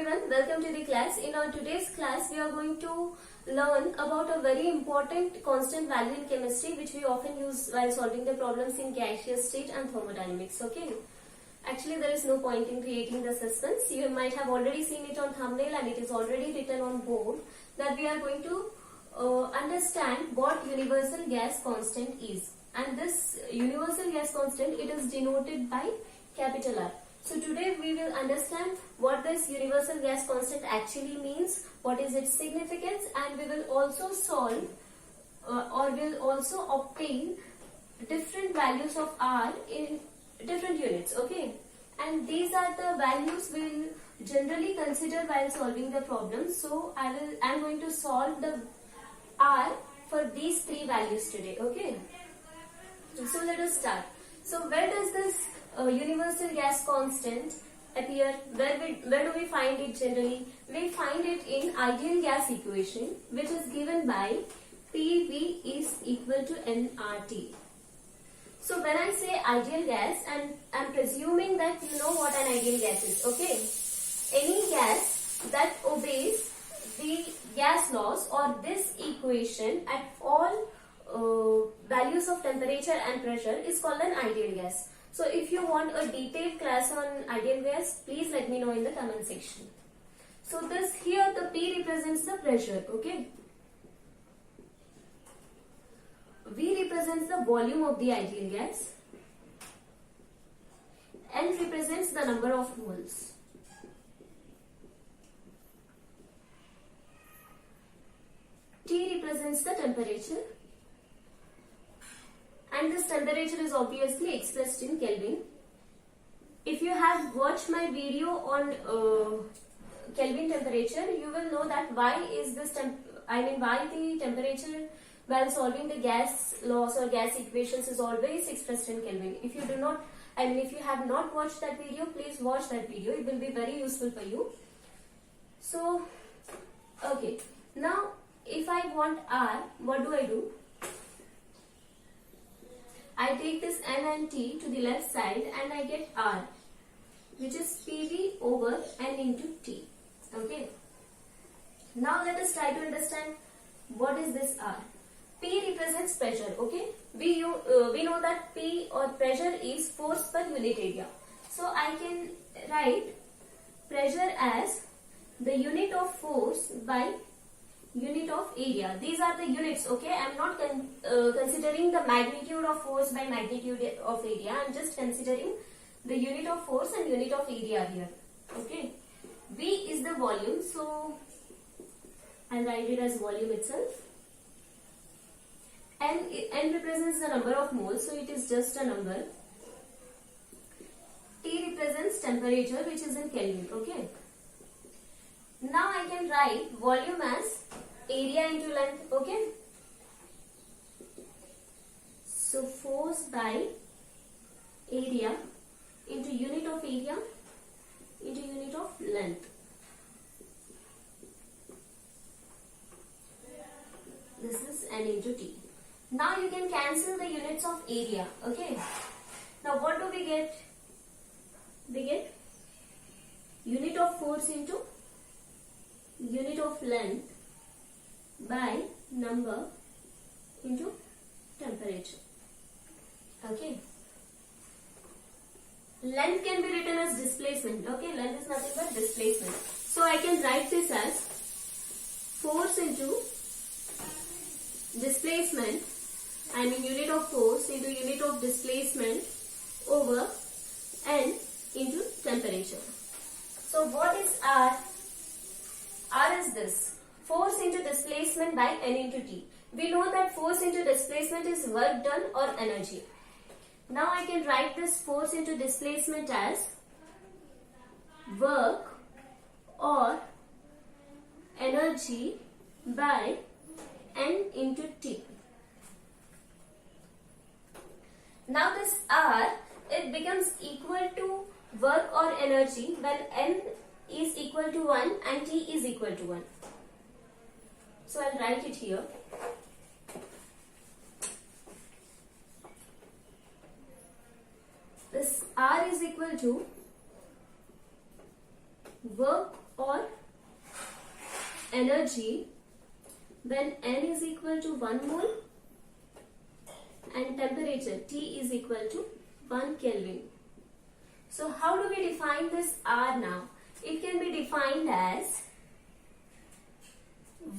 everyone, welcome to the class. In our today's class, we are going to learn about a very important constant value in chemistry which we often use while solving the problems in gaseous state and thermodynamics. Okay. Actually, there is no point in creating the suspense. You might have already seen it on thumbnail and it is already written on board that we are going to understand what universal gas constant is. And this universal gas constant, it is denoted by capital R. So today we will understand what this universal gas constant actually means, what is its significance, and we will also solve or will also obtain different values of R in different units, okay? And these are the values we will generally consider while solving the problem. So I am going to solve the R for these three values today, okay? So let us start. So where does this universal gas constant appear? Where do we find it generally? We find it in ideal gas equation, which is given by PV is equal to nRT. So when I say ideal gas, and I'm presuming that you know what an ideal gas is, okay? Any gas that obeys the gas laws or this equation at all values of temperature and pressure is called an ideal gas. So if you want a detailed class on ideal gas, please let me know in the comment section. So this here, the P represents the pressure, okay? V represents the volume of the ideal gas. N represents the number of moles. T represents the temperature. And this temperature is obviously expressed in Kelvin. If you have watched my video on Kelvin temperature, you will know that why the temperature while solving the gas laws or gas equations is always expressed in Kelvin. If you have not watched that video, please watch that video. It will be very useful for you. So, okay. Now, if I want R, what do? I take this N and T to the left side and I get R, which is PV over N into T. Okay. Now let us try to understand what is this R. P represents pressure. Okay. We know that P or pressure is force per unit area. So I can write pressure as the unit of force by unit of area. These are the units, okay? I am not considering the magnitude of force by magnitude of area. I am just considering the unit of force and unit of area here, okay? V is the volume, so I will write it as volume itself. N represents the number of moles, so it is just a number. T represents temperature, which is in Kelvin, okay? Now I can write volume as area into length, okay? So force by area into unit of area into unit of length. This is N into T. Now you can cancel the units of area, okay? Now what do we get? We get unit of force into unit of length by number into temperature, okay? Length can be written as displacement, okay? Length is nothing but displacement. So I can write this as force into displacement, I mean unit of force into unit of displacement over N into temperature. So what is R? R is this, force into displacement by N into T. We know that force into displacement is work done or energy. Now I can write this force into displacement as work or energy by N into T. Now this R, it becomes equal to work or energy when N is equal to 1 and T is equal to 1. So I'll write it here. This R is equal to work or energy when N is equal to 1 mole and temperature T is equal to 1 Kelvin. So how do we define this R now? It can be defined as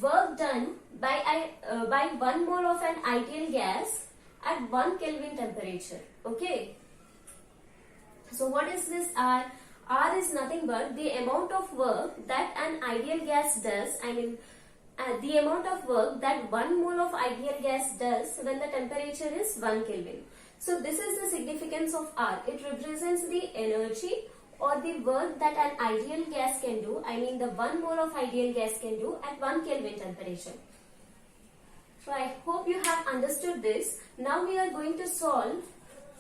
work done by 1 mole of an ideal gas at 1 Kelvin temperature. Okay. So what is this R? R is nothing but the amount of work that an ideal gas does. The amount of work that 1 mole of ideal gas does when the temperature is 1 Kelvin. So this is the significance of R. It represents the energy or the work that an ideal gas can do. The 1 mole of ideal gas can do at 1 Kelvin temperature. So I hope you have understood this. Now we are going to solve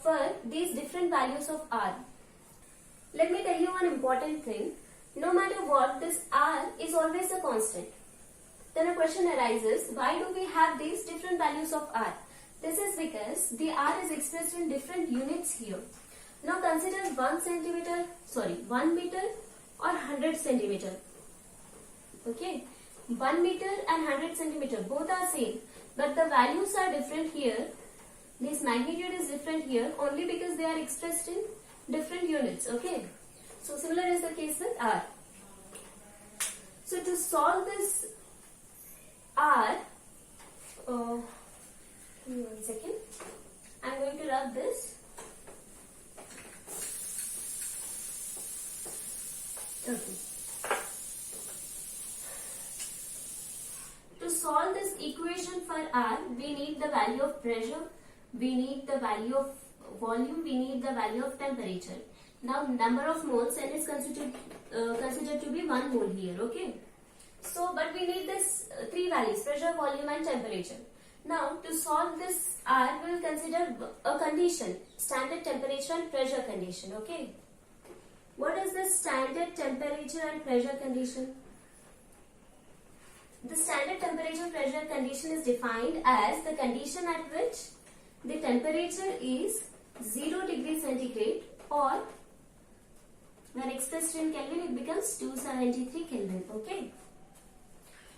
for these different values of R. Let me tell you one important thing. No matter what, this R is always a constant. Then a question arises, why do we have these different values of R? This is because the R is expressed in different units here. Now consider 1 meter or 100 centimeter. Okay, 1 meter and 100 centimeter, both are same, but the values are different here. This magnitude is different here only because they are expressed in different units. Okay, so similar is the case with R. So to solve this R, give me 1 second. I am going to rub this. Okay. To solve this equation for R, we need the value of pressure, we need the value of volume, we need the value of temperature. Now number of moles, N is considered to be 1 mole here. Okay. So, but we need this 3 values, pressure, volume and temperature. Now, to solve this R, we will consider a condition, standard temperature and pressure condition. Okay. What is the standard temperature and pressure condition? The standard temperature pressure condition is defined as the condition at which the temperature is 0 degree centigrade, or when expressed in Kelvin it becomes 273 Kelvin. Okay.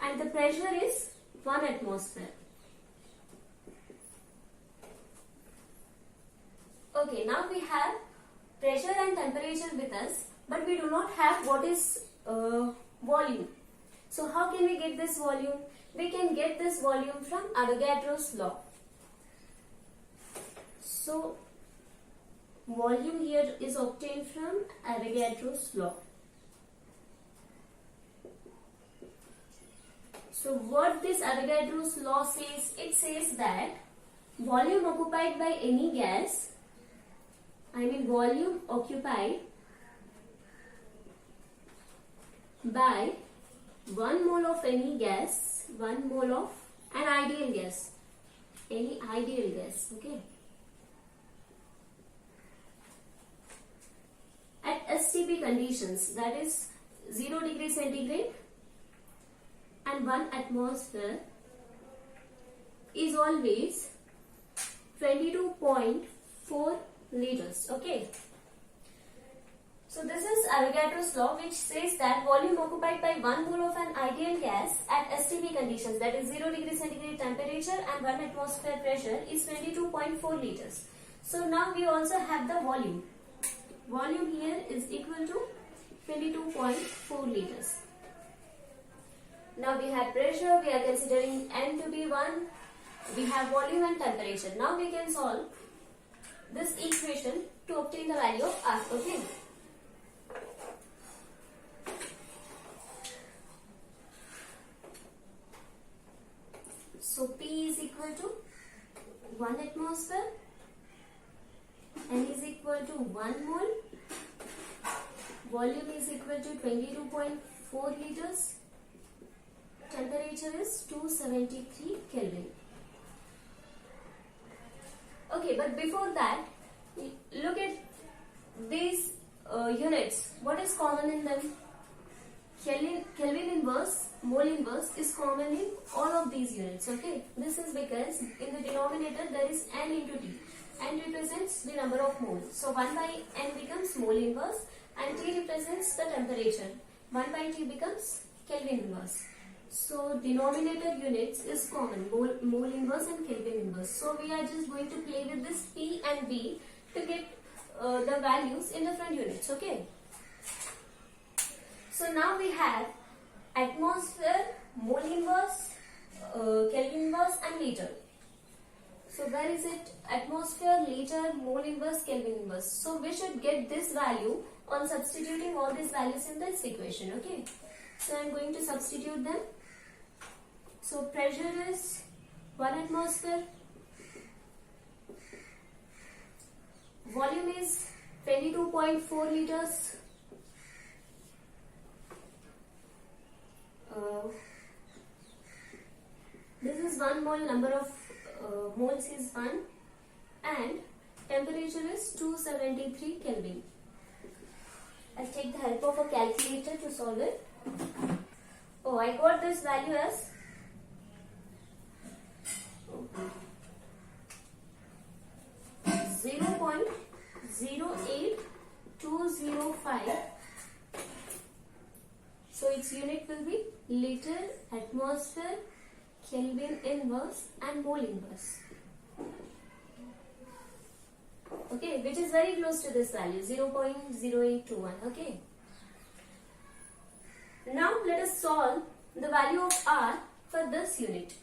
And the pressure is 1 atmosphere. Okay, now we have pressure and temperature with us, but we do not have what is volume. So how can we get this volume? We can get this volume from Avogadro's law. So volume here is obtained from Avogadro's law. So what this Avogadro's law says, it says that volume occupied by any gas, volume occupied by 1 mole of any gas, 1 mole of an ideal gas, any ideal gas, okay, at STP conditions, that is 0 degree centigrade and 1 atmosphere, is always 22.4 liters. Okay. So this is Avogadro's law, which says that volume occupied by 1 mole of an ideal gas at STP conditions, that is 0 degree centigrade temperature and 1 atmosphere pressure, is 22.4 liters. So now we also have the volume. Volume here is equal to 22.4 liters. Now we have pressure, we are considering N to be 1, we have volume and temperature. Now we can solve this equation to obtain the value of R. Okay. So P is equal to 1 atmosphere, N is equal to 1 mole, volume is equal to 22.4 liters, temperature is 273 Kelvin. Okay, but before that, look at these units. What is common in them? Kelvin inverse, mole inverse is common in all of these units. Okay, this is because in the denominator there is N into T. N represents the number of moles. So 1 by N becomes mole inverse and T represents the temperature. 1 by T becomes Kelvin inverse. So denominator units is common, mole inverse and Kelvin inverse. So we are just going to play with this P and V to get the values in different units. Okay. So now we have atmosphere, mole inverse, Kelvin inverse and liter. So where is it? Atmosphere, liter, mole inverse, Kelvin inverse. So we should get this value on substituting all these values in this equation. Okay. So I am going to substitute them. So pressure is 1 atmosphere. Volume is 22.4 liters. This is 1 mole, number of moles is 1, and temperature is 273 Kelvin. I'll take the help of a calculator to solve it. Oh, I got this value as 0.08205. So its unit will be liter, atmosphere, Kelvin inverse and mole inverse. Okay, which is very close to this value, 0.0821. Okay. Now let us solve the value of R for this unit.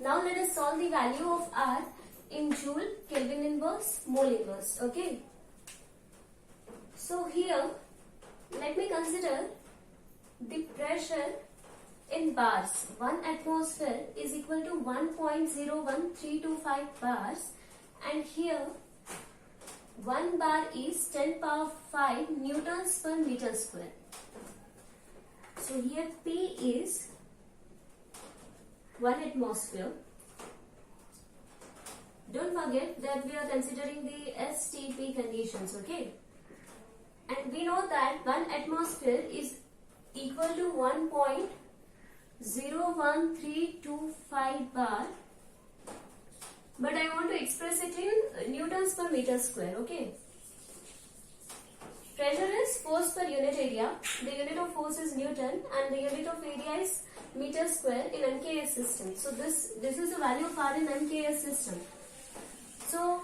Now let us solve the value of R in joule, Kelvin inverse, mole inverse. Okay. So here, let me consider the pressure in bars. 1 atmosphere is equal to 1.01325 bars, and here 1 bar is 10 power 5 newtons per meter square. So here P is 1 atmosphere. Don't forget that we are considering the STP conditions, okay? And we know that 1 atmosphere is equal to 1.01325 bar. But I want to express it in newtons per meter square, okay? Pressure is force per unit area. The unit of force is Newton and the unit of area is meter square in MKS system. So this is the value of R in MKS system. So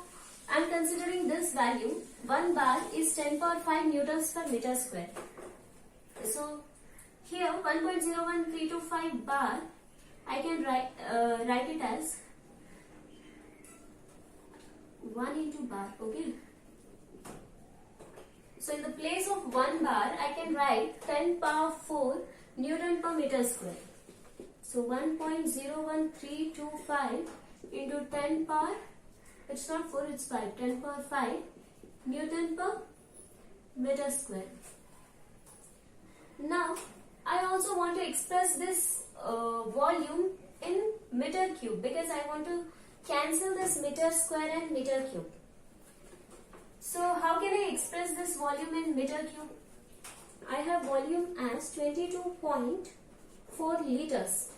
I am considering this value. 1 bar is 10 power 5 newtons per meter square. So here 1.01325 bar, I can write it as 1 into bar. Okay. So in the place of 1 bar, I can write 10 power 4 Newton per meter square. So 1.01325 into 10 power, it's not 4, it's 5, 10 power 5 Newton per meter square. Now, I also want to express this volume in meter cube because I want to cancel this meter square and meter cube. So how can I express this volume in meter cube? I have volume as 22.4 liters.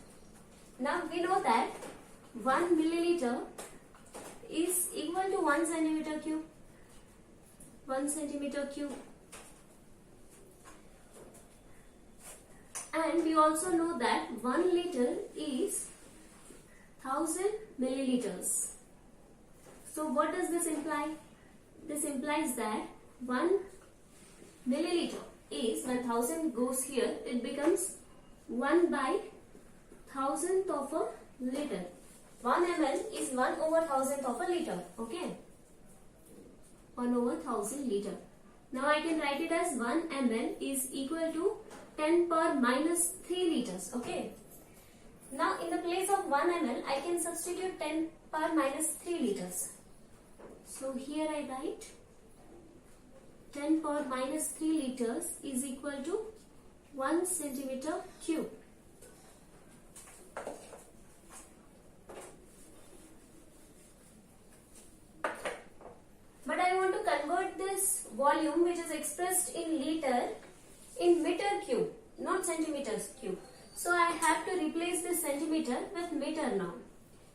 Now we know that 1 milliliter is equal to 1 centimeter cube. 1 centimeter cube. And we also know that 1 liter is 1000 milliliters. So what does this imply? This implies that 1 milliliter is, when 1000 goes here, it becomes 1 by 1000th of a liter. 1 ml is 1 over 1000th of a liter. Okay. 1 over 1000 liter. Now I can write it as 1 ml is equal to 10 power minus 3 liters. Okay. Now in the place of 1 ml, I can substitute 10 power minus 3 liters. So here I write 10 power minus 3 liters is equal to 1 centimeter cube. But I want to convert this volume, which is expressed in liter, in meter cube, not centimeters cube. So I have to replace this centimeter with meter now.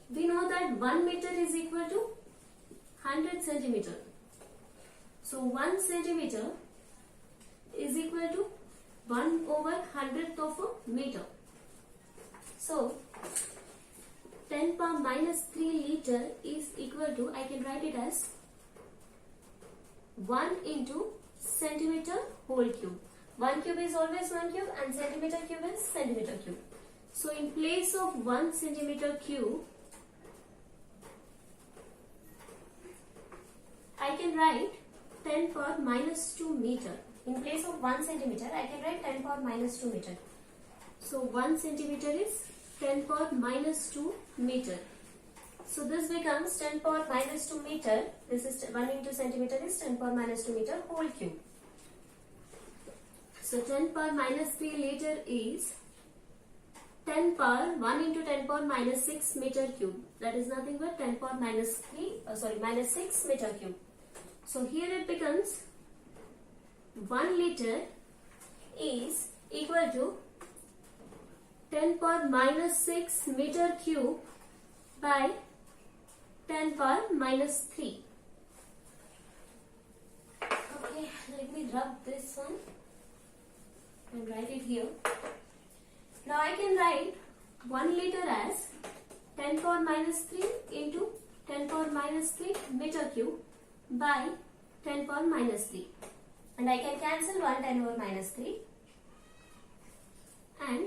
We know that 1 meter is equal to 100 centimeter. So 1 centimeter is equal to 1/100th of a meter. So 10 power minus 3 liter is equal to, I can write it as 1 into centimeter whole cube. 1 cube is always 1 cube and centimeter cube is centimeter cube. So in place of 1 centimeter cube, I can write 10 power minus 2 meter. In place of 1 centimeter, I can write 10 power minus 2 meter. So 1 centimeter is 10 power minus 2 meter. So this becomes 10 power minus 2 meter. This is 1 into centimeter is 10 power minus 2 meter whole cube. So 10 power minus 3 liter is 10 power 1 into 10 power minus 6 meter cube. That is nothing but 10 power minus 6 meter cube. So here it becomes 1 liter is equal to 10 power minus 6 meter cube by 10 power minus 3. Okay, let me rub this one and write it here. Now I can write 1 liter as 10 power minus 3 into 10 power minus 3 meter cube by 10 power minus 3. And I can cancel 1 10 power minus 3. And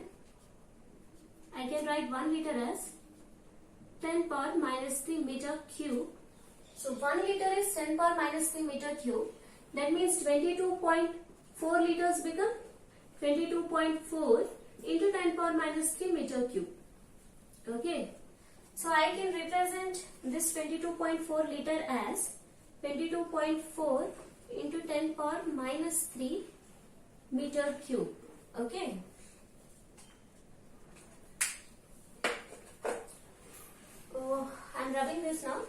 I can write 1 liter as 10 power minus 3 meter cube. So 1 liter is 10 power minus 3 meter cube. That means 22.4 liters become 22.4 into 10 power minus 3 meter cube. Okay. So I can represent this 22.4 liter as 22.4 into 10 power minus 3 meter cube. Okay. Oh, I'm rubbing this now.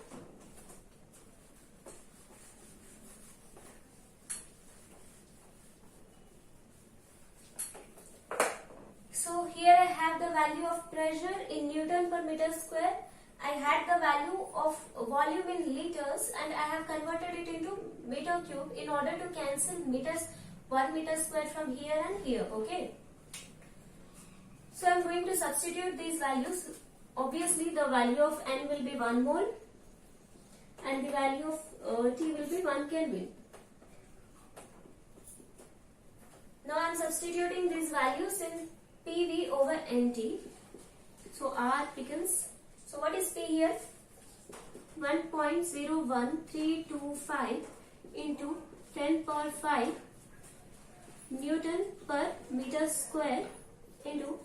So here I have the value of pressure in Newton per meter square. I had the value of volume in liters and I have converted it into meter cube in order to cancel meters, 1 meter square from here and here. Okay. So I am going to substitute these values. Obviously the value of N will be 1 mole and the value of T will be 1 Kelvin. Now I am substituting these values in PV over NT. So R becomes, so what is P here? 1.01325 into 10 power 5 Newton per meter square into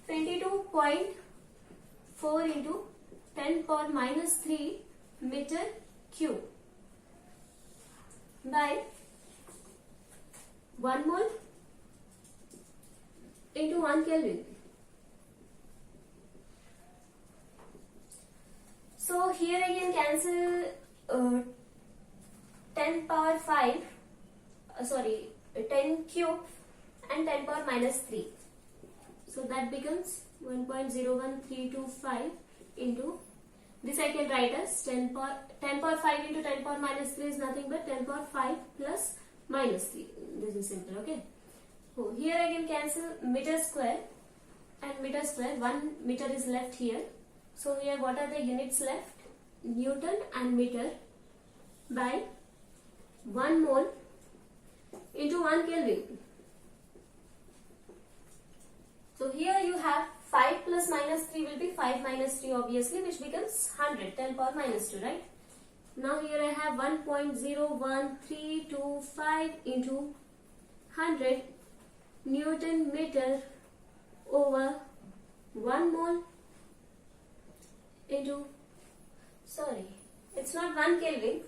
22.4 into 10 power minus 3 meter cube by 1 mole into 1 Kelvin. So here I can cancel 10 power 5, 10 cube and 10 power minus 3. So that becomes 1.01325 into, this I can write as 10 power 5 into 10 power minus 3 is nothing but 10 power 5 plus minus 3. This is simple, okay. So here I can cancel meter square and meter square. 1 meter is left here. So here what are the units left? Newton and meter by 1 mole into 1 Kelvin. So here you have 5 plus minus 3 will be 5 minus 3 obviously, which becomes 100, 10 power minus 2, right? Now here I have 1.01325 into 100 Newton meter over 1 mole into, it's not 1 Kelvin,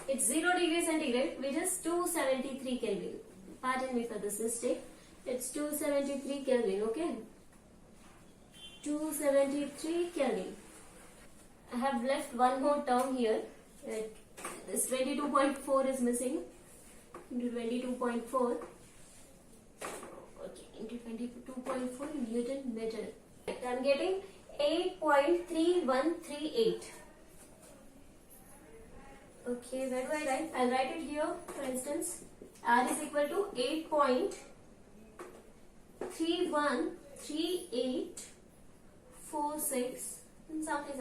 it's 0 degree centigrade, which is 273 Kelvin. Pardon me for this mistake. It's 273 Kelvin, okay? 273 Kelvin. I have left one more term here. This 22.4 is missing. Into 22.4. Okay, into 22.4 Newton meter. I am getting 8.3138. Okay, where do I write? I'll write it here. For instance, R is equal to 8.313846 something.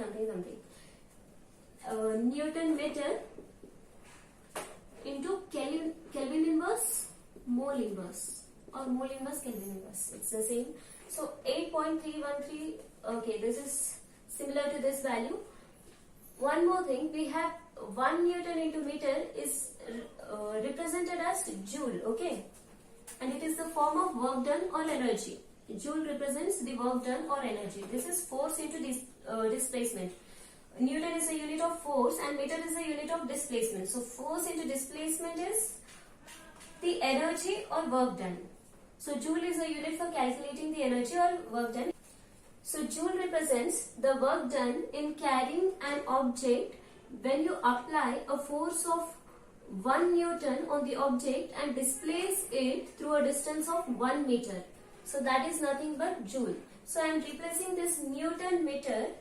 Newton meter into Kelvin inverse, mole inverse, or mole inverse Kelvin inverse. It's the same. So 8.313. Okay, this is similar to this value. One more thing, we have 1 Newton into meter is represented as joule. Okay, and it is the form of work done or energy. Joule represents the work done or energy. This is force into displacement. Newton is a unit of force and meter is a unit of displacement. So force into displacement is the energy or work done. So joule is a unit for calculating the energy or work done. So joule represents the work done in carrying an object when you apply a force of 1 Newton on the object and displace it through a distance of 1 meter. So that is nothing but joule. So I am replacing this Newton meter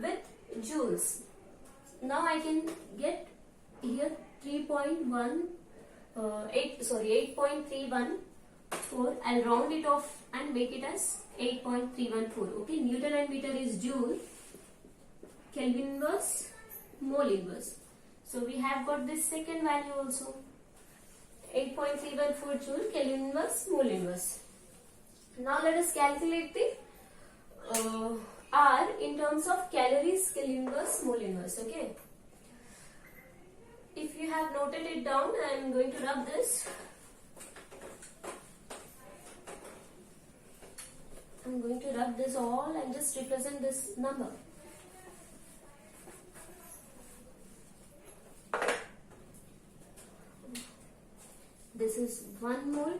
with joules. Now I can get here 8.314. I'll round it off and make it as 8.314. Okay, Newton and meter is joule, Kelvin inverse, mole inverse. So we have got this second value also. 8.314 joule, Kelvin inverse, mole inverse. Now let us calculate the R in terms of calories, Kelvin inverse, mole inverse. Okay. If you have noted it down, I am going to rub this. I'm going to rub this all and just represent this number. This is 1 mole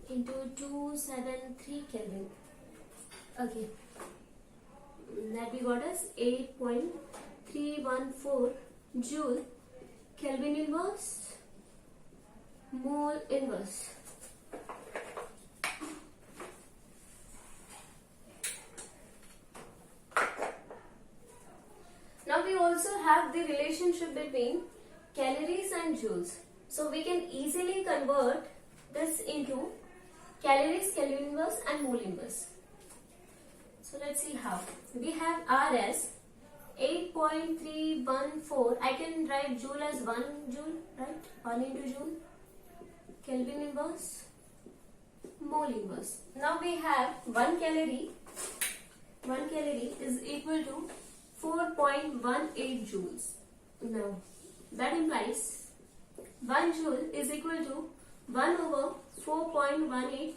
into 273 Kelvin. Okay, that we got as 8.314 joule, Kelvin inverse, mole inverse. Now we also have the relationship between calories and joules. So we can easily convert this into calories, Kelvin inverse and mole inverse. So let's see how. We have R as 8.314. I can write joule as 1 joule, right? 1 into joule. Kelvin inverse, mole inverse. Now we have 1 calorie. 1 calorie is equal to 4.18 joules. Now that implies 1 joule is equal to 1 over 4.18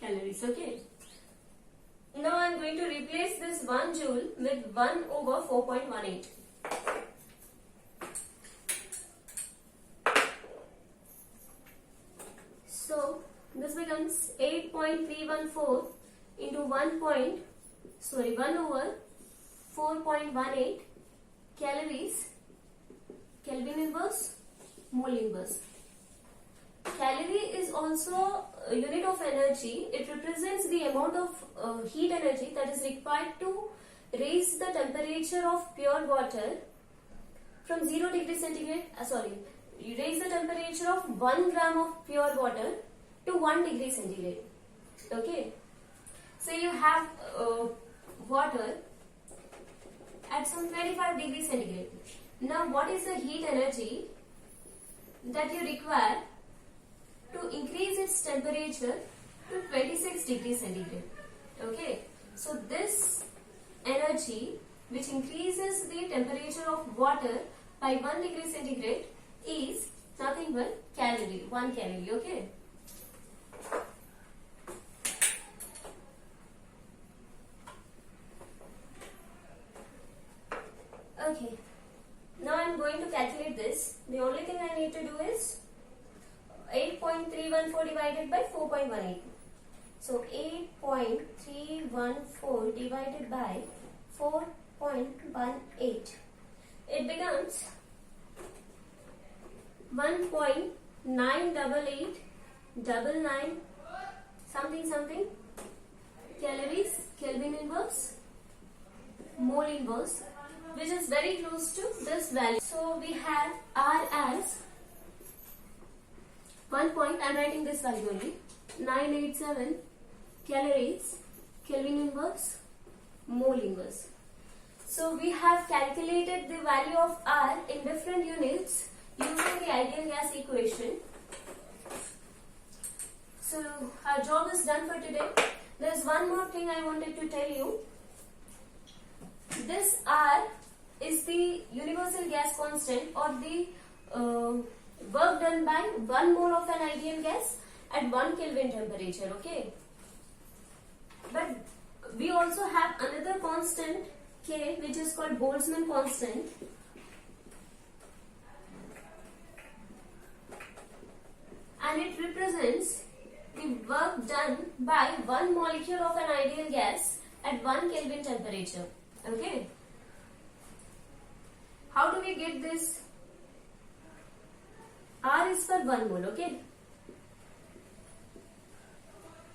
calories. Okay. Now I am going to replace this 1 joule with 1 over 4.18. So this becomes 8.314 into 1 over 4.18 calories, Kelvin inverse, mole inverse. Calorie is also a unit of energy. It represents the amount of heat energy that is required to raise the temperature of pure water from 0 degree centigrade. You raise the temperature of 1 gram of pure water to 1 degree centigrade. Okay. So you have water at some 25 degrees centigrade. Now what is the heat energy that you require to increase its temperature to 26 degrees centigrade? Okay, so this energy which increases the temperature of water by 1 degree centigrade is nothing but calorie, 1 calorie. Okay. Okay, now I am going to calculate this. The only thing I need to do is 8.314 divided by 4.18. So 8.314 divided by 4.18. It becomes 1.98899 something calories, Kelvin inverse, mole inverse, which is very close to this value. So we have R as 1 point, I am writing this value only, 987 calories, Kelvin inverse, mole inverse. So we have calculated the value of R in different units using the ideal gas equation. So our job is done for today. There is one more thing I wanted to tell you. This R is the universal gas constant, or the work done by 1 mole of an ideal gas at 1 Kelvin temperature, okay? But we also have another constant K, which is called Boltzmann constant. And it represents the work done by 1 molecule of an ideal gas at 1 Kelvin temperature, okay? How do we get this? R is for 1 mole, okay?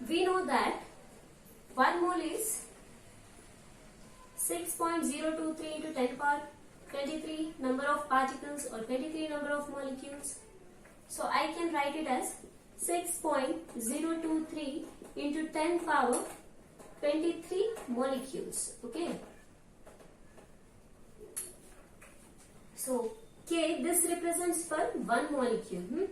We know that 1 mole is 6.023 into 10 power 23 number of particles, or 23 number of molecules. So I can write it as 6.023 into 10 power 23 molecules, okay? So K, this represents for 1 molecule.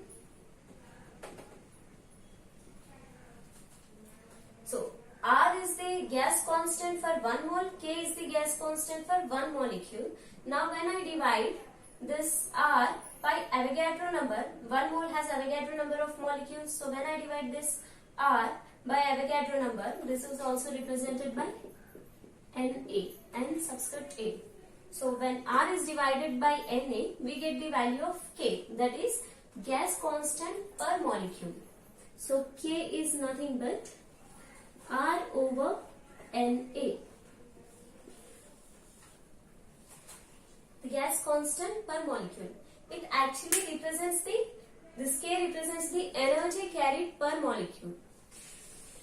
So R is the gas constant for 1 mole, K is the gas constant for 1 molecule. Now when I divide this R by Avogadro number, 1 mole has Avogadro number of molecules. So when I divide this R by Avogadro number, this is also represented by Na, N subscript A. So when R is divided by Na, we get the value of K, that is gas constant per molecule. So K is nothing but R over Na. The gas constant per molecule. It actually represents this K represents the energy carried per molecule.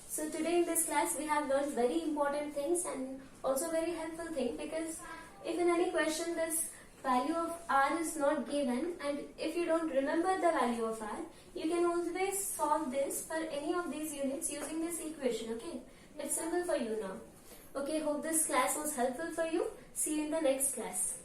So today in this class we have learned very important things and also very helpful thing, because if in any question this value of R is not given, and if you don't remember the value of R, you can always solve this for any of these units using this equation, okay? It's simple for you now. Okay, hope this class was helpful for you. See you in the next class.